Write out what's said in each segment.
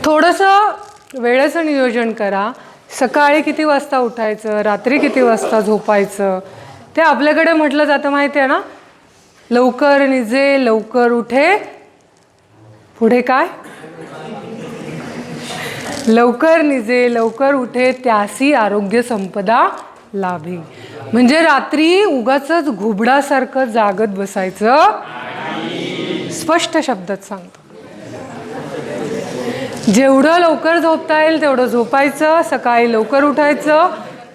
थोडंसं वेळेचं नियोजन करा. सकाळी किती वाजता उठायचं, रात्री किती वाजता झोपायचं, ते आपल्याकडे म्हटलं जातं माहिती आहे ना. लवकर निजे लवकर उठे, पुढे काय, लवकर निजे लवकर उठे त्यासी आरोग्य संपदा लाभी. म्हणजे रात्री उगाचच घुबडासारखं जागत बसायचं, स्पष्ट शब्दात सांगतो. जेवढं लवकर झोपता येईल तेवढं झोपायचं, सकाळी लवकर उठायचं,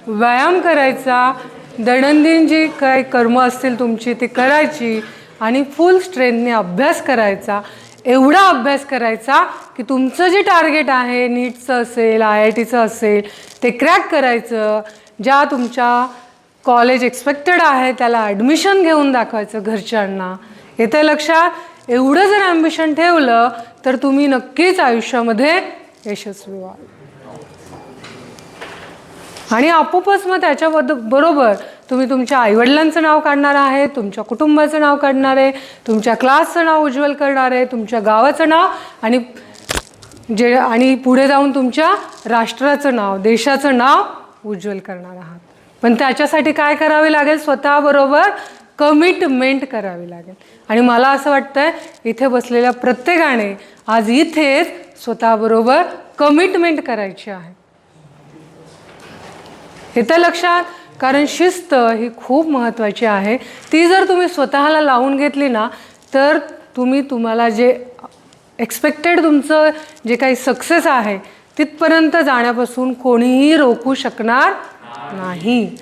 व्यायाम करायचा, दैनंदिन जी काही कर्म असतील तुमची ती करायची आणि फुल स्ट्रेंथने अभ्यास करायचा. एवढा अभ्यास करायचा की तुमचं जे टार्गेट आहे, नीटचं असेल, IITचं असेल, ते क्रॅक करायचं. ज्या तुमच्या कॉलेज एक्सपेक्टेड आहे त्याला ॲडमिशन घेऊन दाखवायचं घरच्यांना. येतं लक्षात. एवढं जर ॲम्बिशन ठेवलं तर तुम्ही नक्कीच आयुष्यामध्ये यशस्वी व्हाल. आणि आपोआपच मग त्याच्याबरोबर तुम्ही तुमच्या आईवडिलांचं नाव काढणार आहे, तुमच्या कुटुंबाचं नाव काढणार आहे, तुमच्या क्लासचं नाव उज्ज्वल करणार आहे, तुमच्या गावाचं नाव आणि पुढे जाऊन तुमच्या राष्ट्राचं नाव, देशाचं नाव उज्ज्वल करणार आहात. पण त्याच्यासाठी काय करावे लागेल, स्वतःबरोबर कमिटमेंट करावी लागेल. आणि मला असं वाटतंय इथे बसलेल्या प्रत्येकाने आज इथेच स्वतःबरोबर कमिटमेंट करायची आहे. येतं लक्षात. कारण शिस्त ही खूप महत्त्वाची आहे. ती जर तुम्ही स्वतःला लावून घेतली ना तर तुम्हाला जे एक्सपेक्टेड तुमचं जे काही सक्सेस आहे तिथपर्यंत जाण्यापासून कोणीही रोखू शकणार नाही.